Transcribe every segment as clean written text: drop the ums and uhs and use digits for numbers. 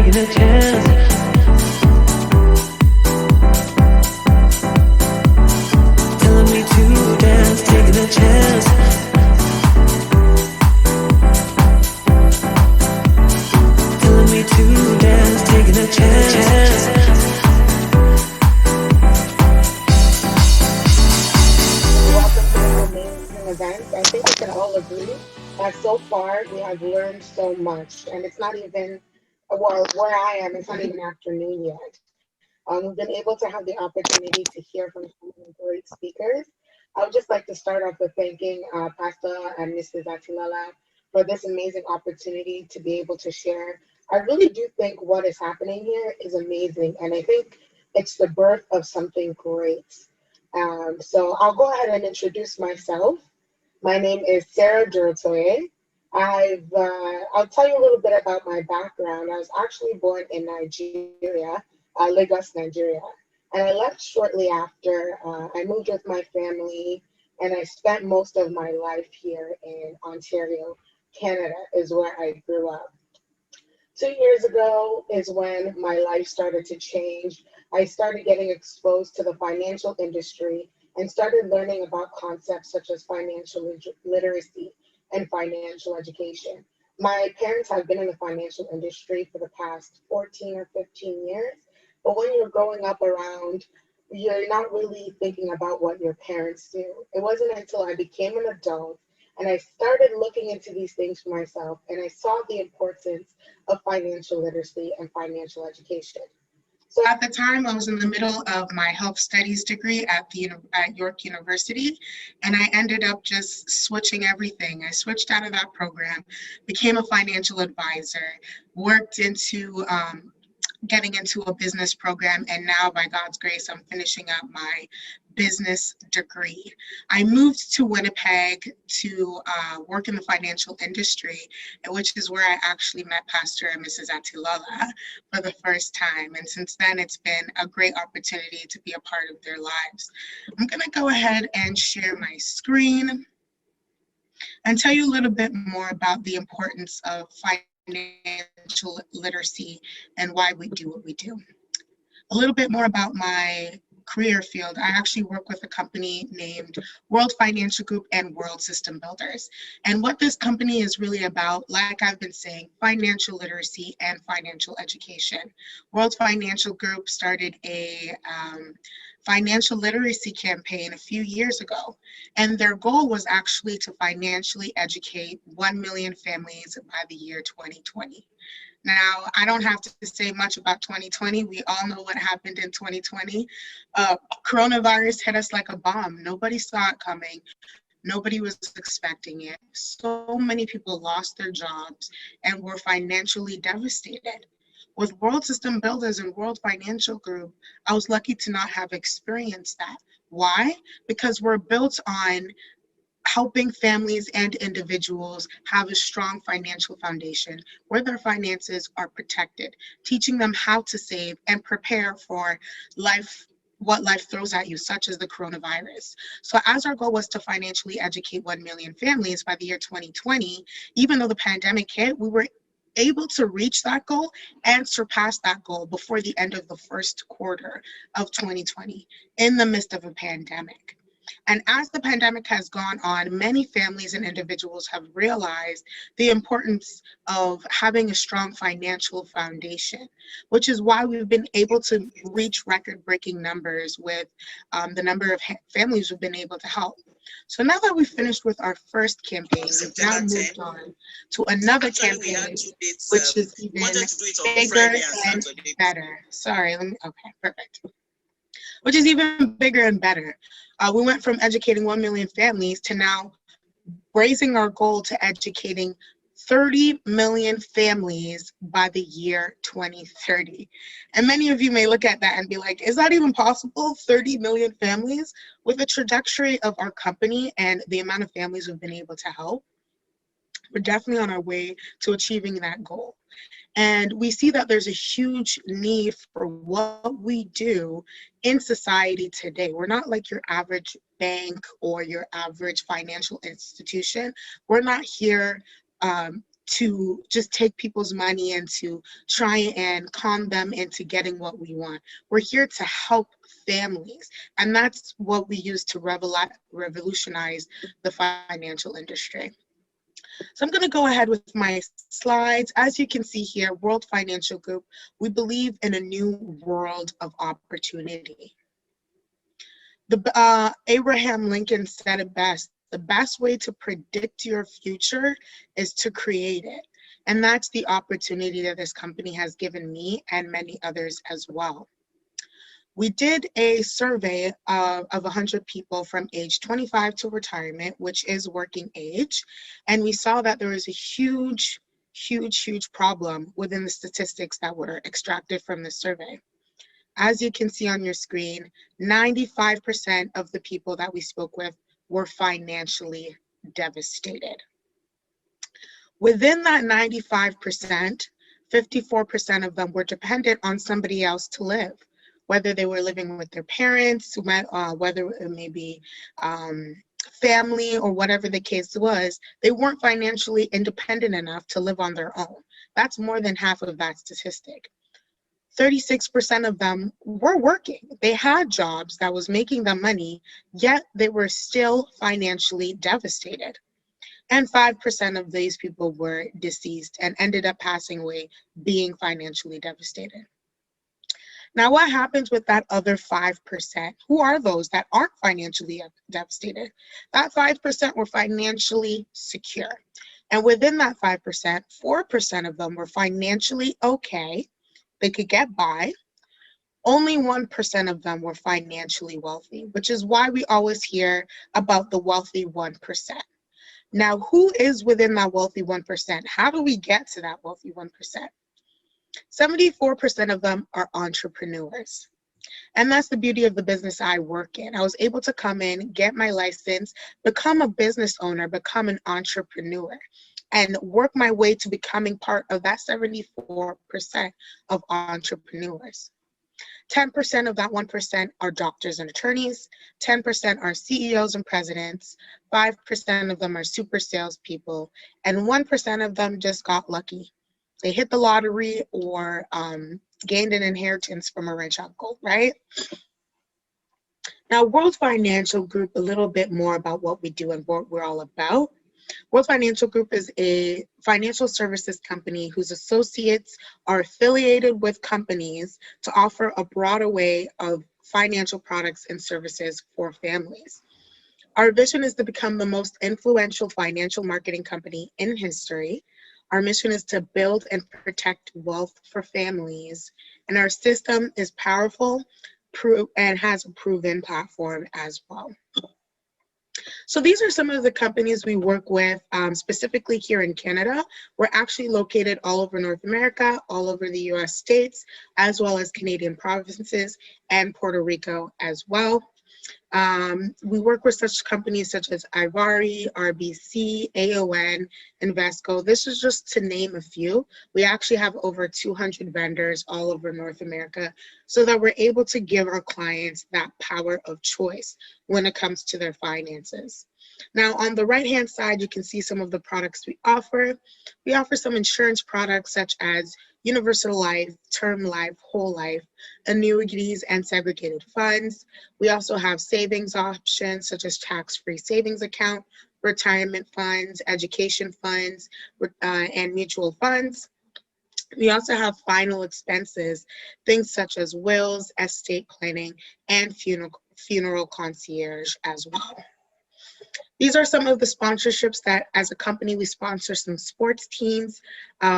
taking a chance. Telling me to dance, taking a chance. Telling me to dance, taking a chance. Welcome to this amazing event. I think we can all agree that so far we have learned so much, and it's not even, well, where I am, it's not even afternoon yet. We've been able to have the opportunity to hear from so many great speakers. I would just like to start off with thanking Pastor and Mrs. Atilala for this amazing opportunity to be able to share. I really do think what is happening here is amazing, and I think it's the birth of something great. So I'll go ahead and introduce myself. My name is Sarah Durotoye. I'll tell you a little bit about my background. I was actually born in Nigeria, Lagos, Nigeria, and I left shortly after. I moved with my family, and I spent most of my life here in Ontario, Canada, is where I grew up. 2 years ago is when my life started to change. I started getting exposed to the financial industry and started learning about concepts such as financial literacy and financial education. My parents have been in the financial industry for the past 14 or 15 years, but when you're growing up around, you're not really thinking about what your parents do. It wasn't until I became an adult and I started looking into these things for myself and I saw the importance of financial literacy and financial education. So at the time, I was in the middle of my health studies degree at York University, and I ended up just switching everything. I switched out of that program, became a financial advisor, worked into getting into a business program, and now by God's grace, I'm finishing up my business degree. I moved to Winnipeg to work in the financial industry, which is where I actually met Pastor and Mrs. Atilala for the first time. And since then, it's been a great opportunity to be a part of their lives. I'm gonna go ahead and share my screen and tell you a little bit more about the importance of financial literacy and why we do what we do. A little bit more about my career field. I actually work with a company named World Financial Group and World System Builders. And what this company is really about, like I've been saying, financial literacy and financial education. World Financial Group started a financial literacy campaign a few years ago. And their goal was actually to financially educate 1 million families by the year 2020. Now, I don't have to say much about 2020. We all know what happened in 2020. Coronavirus hit us like a bomb. Nobody saw it coming. Nobody was expecting it. So many people lost their jobs and were financially devastated. With World System Builders and World Financial Group, I was lucky to not have experienced that. Why? Because we're built on helping families and individuals have a strong financial foundation where their finances are protected, teaching them how to save and prepare for life, what life throws at you, such as the coronavirus. So as our goal was to financially educate 1 million families by the year 2020, even though the pandemic hit, we were able to reach that goal and surpass that goal before the end of the first quarter of 2020 in the midst of a pandemic. And as the pandemic has gone on, many families and individuals have realized the importance of having a strong financial foundation, which is why we've been able to reach record-breaking numbers with the number of families we've been able to help. So now that we've finished with our first campaign, we've now moved on to another campaign, which is even bigger and better. Sorry, okay, perfect. Which is even bigger and better. We went from educating 1 million families to now raising our goal to educating 30 million families by the year 2030. And many of you may look at that and be like, is that even possible? 30 million families? With the trajectory of our company and the amount of families we've been able to help, we're definitely on our way to achieving that goal. And we see that there's a huge need for what we do in society today. We're not like your average bank or your average financial institution. We're not here to just take people's money and to try and con them into getting what we want. We're here to help families, and that's what we use to revolutionize the financial industry. So I'm going to go ahead with my slides. As you can see here, World Financial Group, we believe in a new world of opportunity. Abraham Lincoln said it best: the best way to predict your future is to create it. And that's the opportunity that this company has given me and many others as well. We did a survey of 100 people from age 25 to retirement, which is working age, and we saw that there was a huge problem within the statistics that were extracted from the survey. As you can see on your screen, 95% of the people that we spoke with were financially devastated. Within that 95%, 54% of them were dependent on somebody else to live, whether they were living with their parents, whether it may be family or whatever the case was. They weren't financially independent enough to live on their own. That's more than half of that statistic. 36% of them were working. They had jobs that was making them money, yet they were still financially devastated. And 5% of these people were deceased and ended up passing away being financially devastated. Now, what happens with that other 5%? Who are those that aren't financially devastated? That 5% were financially secure. And within that 5%, 4% of them were financially okay. They could get by. Only 1% of them were financially wealthy, which is why we always hear about the wealthy 1%. Now, who is within that wealthy 1%? How do we get to that wealthy 1%? 74% of them are entrepreneurs. And that's the beauty of the business I work in. I was able to come in, get my license, become a business owner, become an entrepreneur, and work my way to becoming part of that 74% of entrepreneurs. 10% of that 1% are doctors and attorneys, 10% are CEOs and presidents, 5% of them are super salespeople, and 1% of them just got lucky. They hit the lottery or gained an inheritance from a rich uncle, right? Now, World Financial Group, a little bit more about what we do and what we're all about. World Financial Group is a financial services company whose associates are affiliated with companies to offer a broad array of financial products and services for families. Our vision is to become the most influential financial marketing company in history. Our mission is to build and protect wealth for families, and our system is powerful and has a proven platform as well. So these are some of the companies we work with, specifically here in Canada. We're actually located all over North America, all over the US states, as well as Canadian provinces and Puerto Rico as well. We work with such companies such as Ivari, RBC, AON, Invesco. This is just to name a few. We actually have over 200 vendors all over North America so that we're able to give our clients that power of choice when it comes to their finances. Now, on the right-hand side, you can see some of the products we offer. We offer some insurance products such as universal life, term life, whole life, annuities, and segregated funds. We also have savings options such as tax-free savings account, retirement funds, education funds, and mutual funds. We also have final expenses, things such as wills, estate planning, and funeral concierge as well. These are some of the sponsorships that as a company we sponsor some sports teams.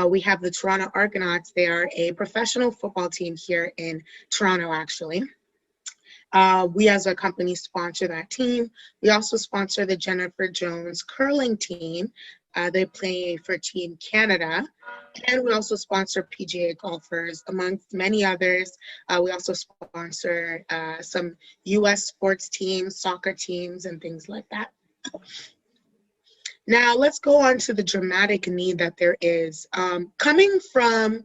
We have the Toronto Argonauts. They are a professional football team here in Toronto, actually. We as a company sponsor that team. We also sponsor the Jennifer Jones curling team. They play for Team Canada. And we also sponsor PGA golfers, amongst many others. We also sponsor some US sports teams, soccer teams, and things like that. Now, let's go on to the dramatic need that there is. Coming from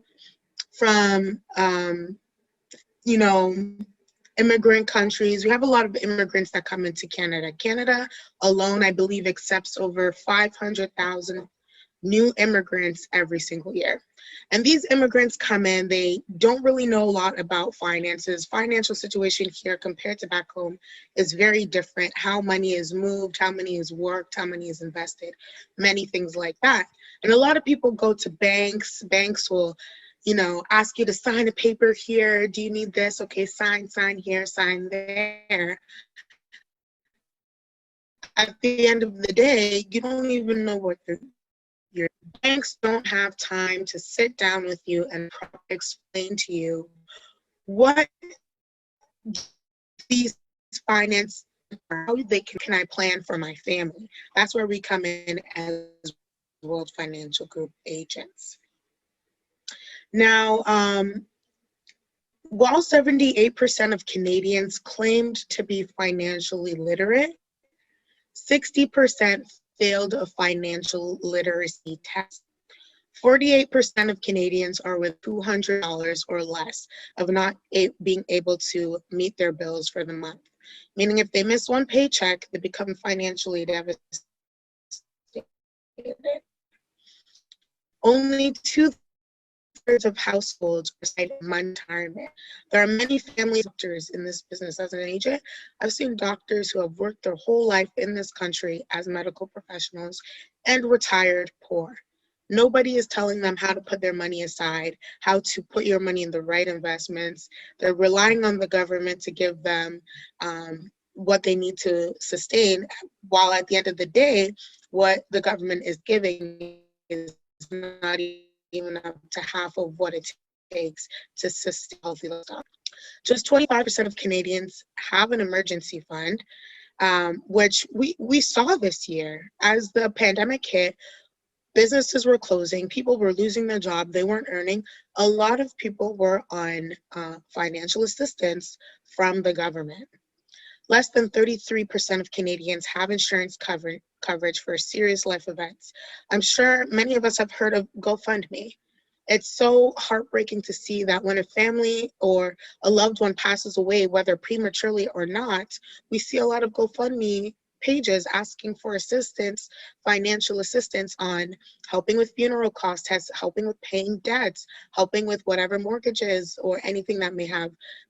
you know, immigrant countries, we have a lot of immigrants that come into Canada. Canada alone, I believe, accepts over 500,000 new immigrants every single year. And these immigrants come in, they don't really know a lot about finances. Financial situation here compared to back home is very different. How money is moved, how money is worked, how money is invested, many things like that. And a lot of people go to banks. Banks will, ask you to sign a paper here. Do you need this? Okay, sign here, sign there. At the end of the day, you don't even know what your banks don't have time to sit down with you and explain to you what these finance are, how they can I plan for my family. That's where we come in as World Financial Group agents. Now, while 78% of Canadians claimed to be financially literate, 60% failed a financial literacy test. 48% of Canadians are with $200 or less of not being able to meet their bills for the month. Meaning if they miss one paycheck, they become financially devastated. Only two-thirds of households reside in retirement. There are many family doctors in this business. As an agent, I've seen doctors who have worked their whole life in this country as medical professionals and retired poor. Nobody is telling them how to put their money aside, how to put your money in the right investments. They're relying on the government to give them what they need to sustain, while at the end of the day, what the government is giving is not even up to half of what it takes to sustain a healthy lifestyle. Just 25% of Canadians have an emergency fund, which we saw this year. As the pandemic hit, businesses were closing, people were losing their job, they weren't earning. A lot of people were on financial assistance from the government. Less than 33% of Canadians have insurance coverage for serious life events. I'm sure many of us have heard of GoFundMe. It's so heartbreaking to see that when a family or a loved one passes away, whether prematurely or not, we see a lot of GoFundMe pages asking for assistance, financial assistance on helping with funeral costs, helping with paying debts, helping with whatever mortgages or anything that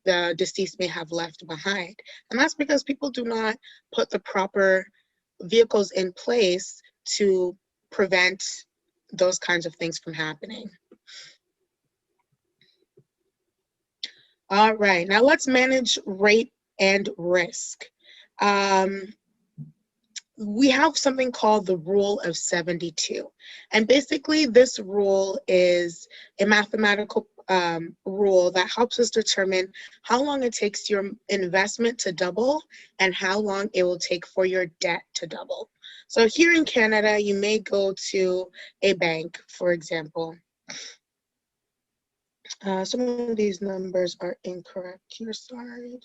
the deceased may have left behind. And that's because people do not put the proper vehicles in place to prevent those kinds of things from happening. All right, now let's manage rate and risk. We have something called the rule of 72. And basically this rule is a mathematical rule that helps us determine how long it takes your investment to double and how long it will take for your debt to double. So here in Canada, you may go to a bank, for example. Some of these numbers are incorrect here, sorry.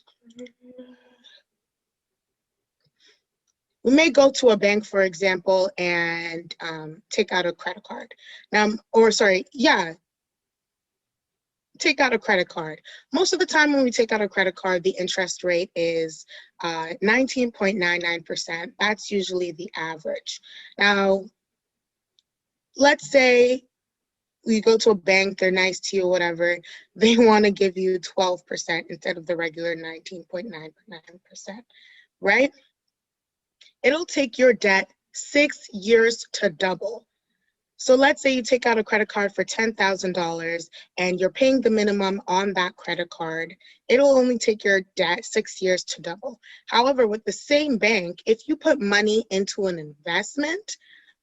We may go to a bank, for example, and take out a credit card. Take out a credit card. Most of the time when we take out a credit card, the interest rate is 19.99%. That's usually the average. Now, let's say you go to a bank, they're nice to you, whatever, they want to give you 12% instead of the regular 19.99%, right? It'll take your debt 6 years to double. So let's say you take out a credit card for $10,000 and you're paying the minimum on that credit card. It'll only take your debt 6 years to double. However, with the same bank, if you put money into an investment,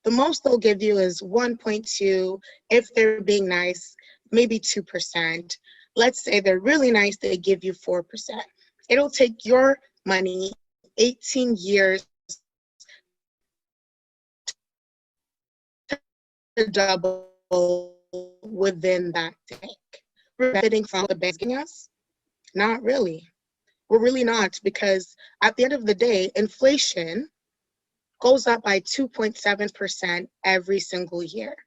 the most they'll give you is 1.2. If they're being nice, maybe 2%. Let's say they're really nice, they give you 4%. It'll take your money 18 years to double within that bank. We're benefiting from the banks giving us? Not really. We're really not, because at the end of the day, inflation goes up by 2.7% every single year.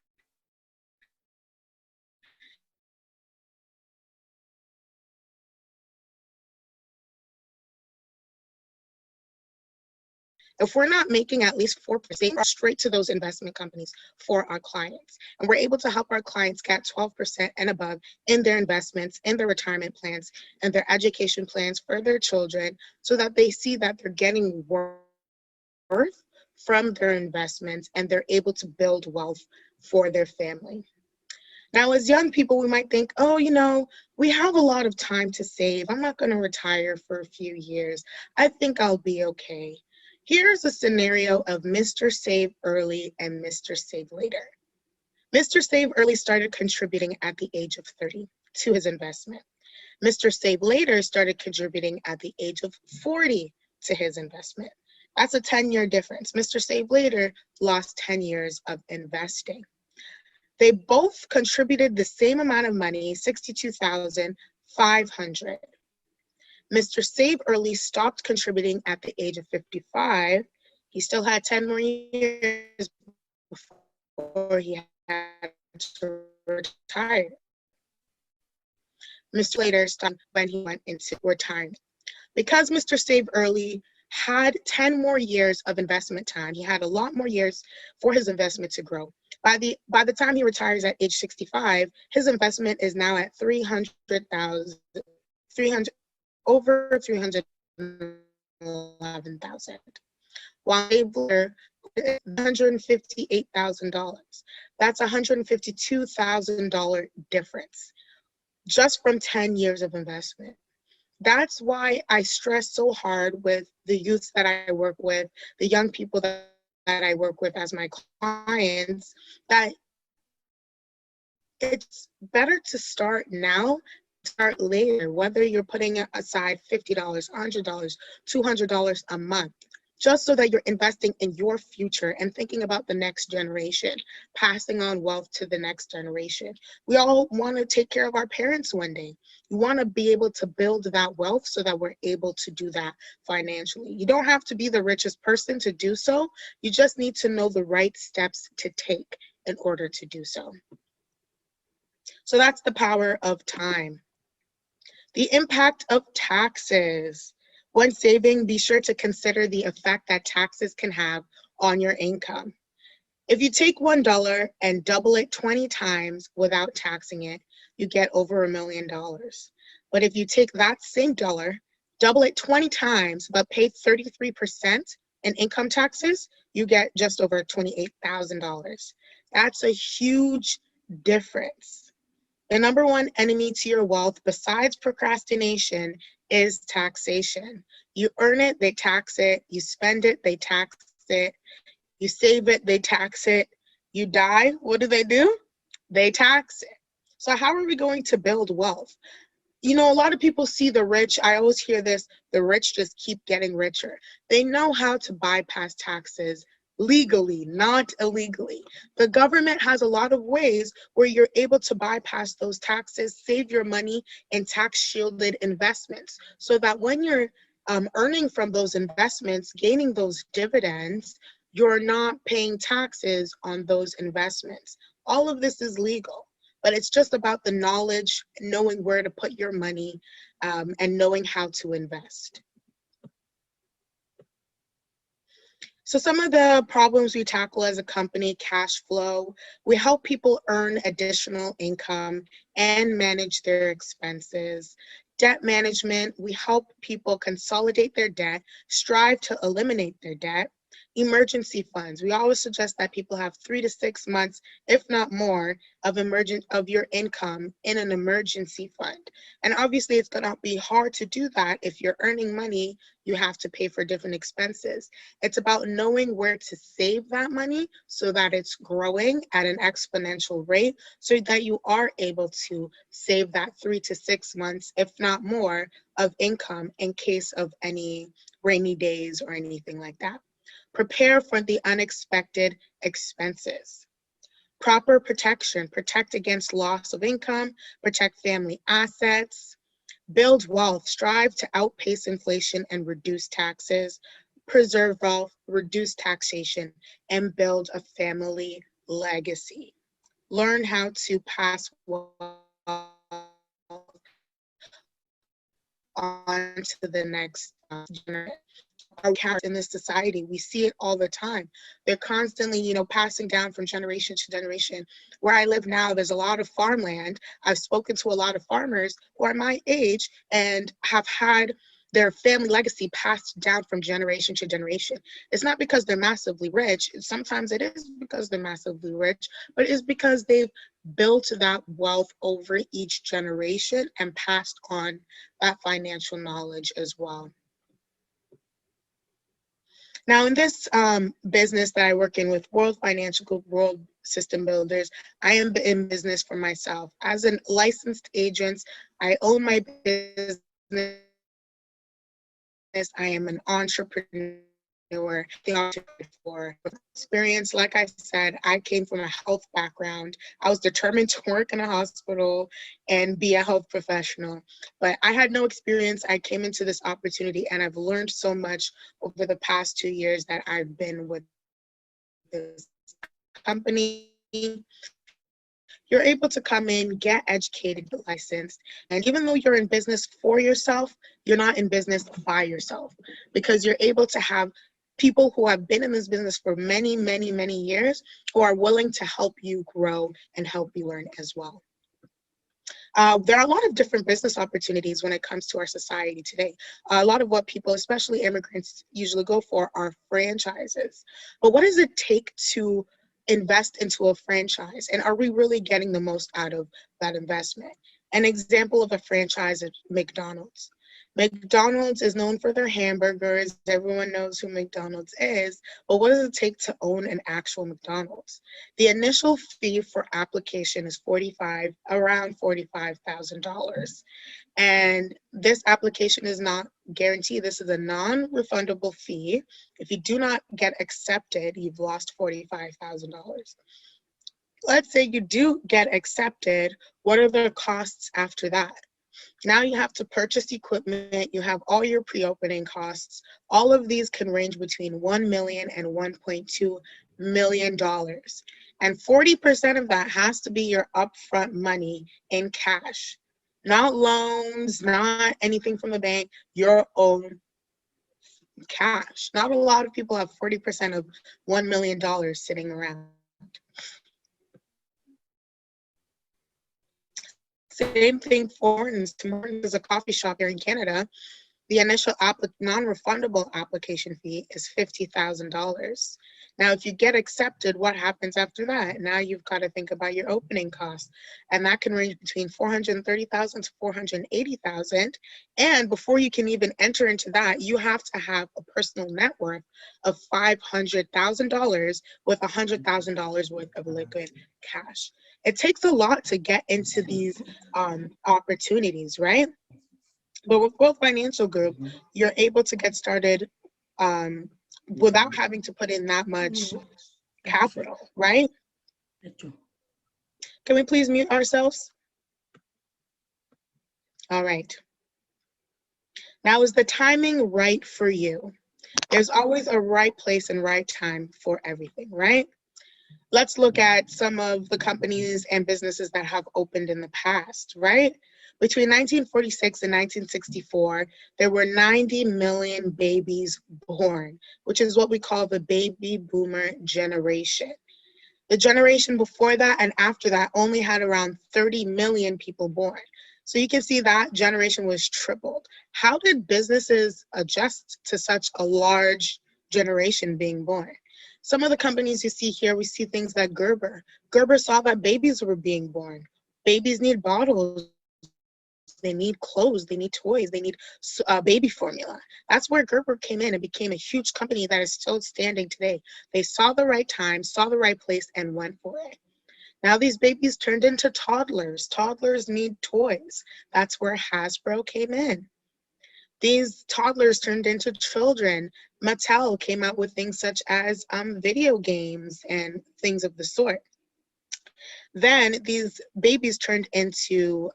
If we're not making at least 4%, straight to those investment companies for our clients. And we're able to help our clients get 12% and above in their investments, in their retirement plans, and their education plans for their children, so that they see that they're getting worth from their investments and they're able to build wealth for their family. Now, as young people, we might think, oh, we have a lot of time to save. I'm not going to retire for a few years. I think I'll be okay. Here's a scenario of Mr. Save Early and Mr. Save Later. Mr. Save Early started contributing at the age of 30 to his investment. Mr. Save Later started contributing at the age of 40 to his investment. That's a 10-year difference. Mr. Save Later lost 10 years of investing. They both contributed the same amount of money, $62,500. Mr. Save Early stopped contributing at the age of 55. He still had 10 more years before he had to retire. Mr. Save Later stopped when he went into retirement. Because Mr. Save Early had 10 more years of investment time, he had a lot more years for his investment to grow. By the time he retires at age 65, his investment is now at 300,000, 300 over 311,000. While Save Later $158,000. That's $152,000 difference just from 10 years of investment. That's why I stress so hard with the youths that I work with, the young people that I work with as my clients, that it's better to start now than start later, whether you're putting aside $50, $100, $200 a month, just so that you're investing in your future and thinking about the next generation, passing on wealth to the next generation. We all want to take care of our parents one day. We want to be able to build that wealth so that we're able to do that financially. You don't have to be the richest person to do so. You just need to know the right steps to take in order to do so. So that's the power of time. The impact of taxes. When saving, be sure to consider the effect that taxes can have on your income. If you take $1 and double it 20 times without taxing it, you get over $1,000,000. But if you take that same dollar, double it 20 times, but pay 33% in income taxes, you get just over $28,000. That's a huge difference. The number one enemy to your wealth, besides procrastination, is taxation. You earn it, they tax it. You spend it, they tax it. You save it, they tax it. You die, what do? They tax it. So how are we going to build wealth? A lot of people see the rich. I always hear this, the rich just keep getting richer. They know how to bypass taxes legally, not illegally. The government has a lot of ways where you're able to bypass those taxes, save your money in tax shielded investments, so that when you're earning from those investments, gaining those dividends, you're not paying taxes on those investments. All of this is legal. But it's just about the knowledge, knowing where to put your money, and knowing how to invest. So some of the problems we tackle as a company: cash flow. We help people earn additional income and manage their expenses. Debt management. We help people consolidate their debt, strive to eliminate their debt. Emergency funds. We always suggest that people have 3 to 6 months, if not more, of your income in an emergency fund. And obviously it's going to be hard to do that. If you're earning money, you have to pay for different expenses. It's about knowing where to save that money so that it's growing at an exponential rate, so that you are able to save that 3 to 6 months, if not more, of income in case of any rainy days or anything like that. Prepare for the unexpected expenses. Proper protection. Protect against loss of income, protect family assets. Build wealth. Strive to outpace inflation and reduce taxes. Preserve wealth, reduce taxation, and build a family legacy. Learn how to pass wealth on to the next generation. in this society. We see it all the time. They're constantly, passing down from generation to generation. Where I live now, there's a lot of farmland. I've spoken to a lot of farmers who are my age and have had their family legacy passed down from generation to generation. It's not because they're massively rich. Sometimes it is because they're massively rich, but it's because they've built that wealth over each generation and passed on that financial knowledge as well. Now, in this business that I work in with World Financial Group, World System Builders, I am in business for myself. As a licensed agent, I own my business. I am an entrepreneur. For experience, like I said, I came from a health background. I was determined to work in a hospital and be a health professional, but I had no experience. I came into this opportunity and I've learned so much over the past 2 years that I've been with this company. You're able to come in, get educated, get licensed, and even though you're in business for yourself, you're not in business by yourself, because you're able to have people who have been in this business for many, many, many years who are willing to help you grow and help you learn as well. There are a lot of different business opportunities when it comes to our society today. A lot of what people, especially immigrants, usually go for are franchises. But what does it take to invest into a franchise? And are we really getting the most out of that investment? An example of a franchise is McDonald's. McDonald's is known for their hamburgers. Everyone knows who McDonald's is. But what does it take to own an actual McDonald's? The initial fee for application is around $45,000. And this application is not guaranteed. This is a non-refundable fee. If you do not get accepted, you've lost $45,000. Let's say you do get accepted, what are the costs after that? Now you have to purchase equipment, you have all your pre-opening costs. All of these can range between $1 million and $1.2 million. And 40% of that has to be your upfront money in cash. Not loans, not anything from the bank, your own cash. Not a lot of people have 40% of $1 million sitting around. Same thing for Morton's. Morton's is a coffee shop here in Canada. The initial non-refundable application fee is $50,000. Now, if you get accepted, what happens after that? Now you've got to think about your opening costs, and that can range between $430,000 to $480,000. And before you can even enter into that, you have to have a personal net worth of $500,000 with $100,000 worth of liquid cash. It takes a lot to get into these opportunities, right? But with Growth Financial Group, you're able to get started without having to put in that much capital, right? Can we please mute ourselves? All right. Now, is the timing right for you? There's always a right place and right time for everything, right? Let's look at some of the companies and businesses that have opened in the past, right? Between 1946 and 1964, there were 90 million babies born, which is what we call the baby boomer generation. The generation before that and after that only had around 30 million people born. So you can see that generation was tripled. How did businesses adjust to such a large generation being born? Some of the companies you see here, we see things like Gerber. Gerber saw that babies were being born. Babies need bottles, they need clothes, they need toys, they need baby formula. That's where Gerber came in and became a huge company that is still standing today. They saw the right time, saw the right place, and went for it. Now these babies turned into toddlers. Toddlers need toys. That's where Hasbro came in. These toddlers turned into children. Mattel came out with things such as video games and things of the sort. Then these babies turned into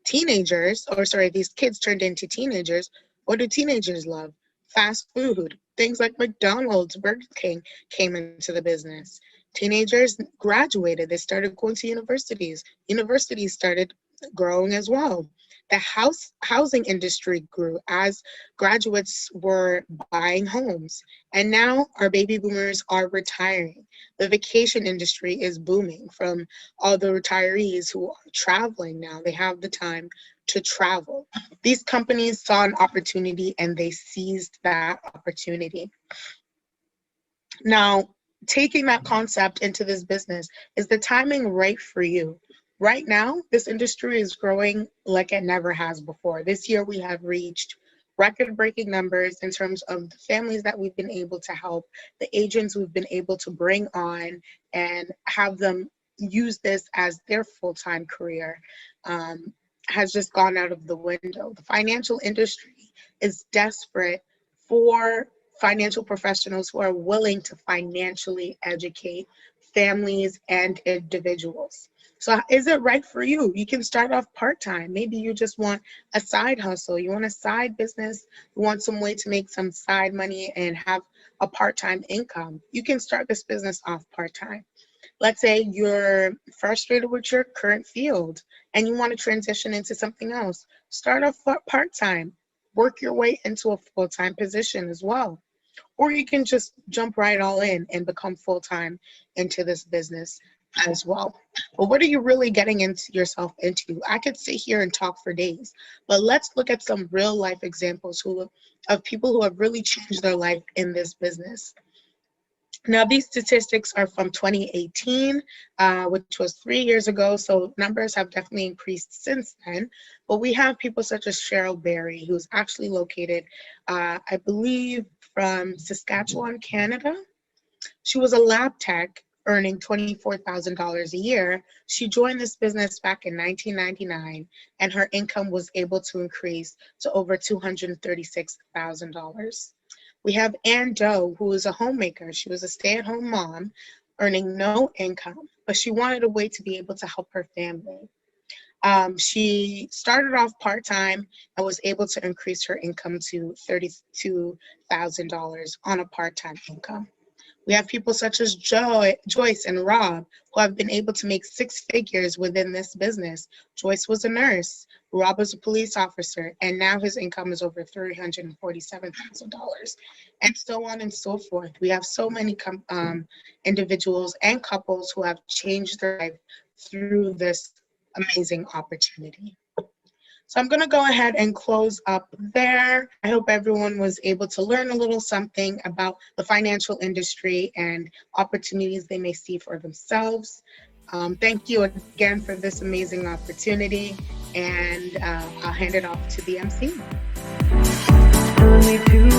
teenagers, or sorry, these kids turned into teenagers. What do teenagers love? Fast food. Things like McDonald's, Burger King came into the business. Teenagers graduated. They started going to universities. Universities started growing as well. The housing industry grew as graduates were buying homes. And now our baby boomers are retiring. The vacation industry is booming from all the retirees who are traveling now. They have the time to travel. These companies saw an opportunity and they seized that opportunity. Now, taking that concept into this business, is the timing right for you? Right now, this industry is growing like it never has before. This year, we have reached record breaking numbers in terms of the families that we've been able to help, the agents we've been able to bring on and have them use this as their full time career. Um, has just gone out of the window. The financial industry is desperate for financial professionals who are willing to financially educate families and individuals. So, is it right for you? You can start off part time. Maybe you just want a side hustle, you want a side business, you want some way to make some side money and have a part time income. You can start this business off part time. Let's say you're frustrated with your current field and you want to transition into something else. Start off part time, work your way into a full time position as well. Or you can just jump right all in and become full time into this business as well. But what are you really getting into yourself into? I could sit here and talk for days, but let's look at some real life examples of people who have really changed their life in this business. Now, these statistics are from 2018, which was 3 years ago, so numbers have definitely increased since then. But we have people such as Cheryl Berry, who's actually located, I believe, from Saskatchewan, Canada. She was a lab tech earning $24,000 a year. She joined this business back in 1999, and her income was able to increase to over $236,000. We have Ann Doe, who is a homemaker. She was a stay-at-home mom, earning no income, but she wanted a way to be able to help her family. She started off part-time and was able to increase her income to $32,000 on a part-time income. We have people such as Joyce and Rob who have been able to make six figures within this business. Joyce was a nurse, Rob was a police officer, and now his income is over $347,000, and so on and so forth. We have so many individuals and couples who have changed their life through this amazing opportunity. So I'm going to go ahead and close up there. I hope everyone was able to learn a little something about the financial industry and opportunities they may see for themselves. Thank you again for this amazing opportunity, and I'll hand it off to the MC. Telling me to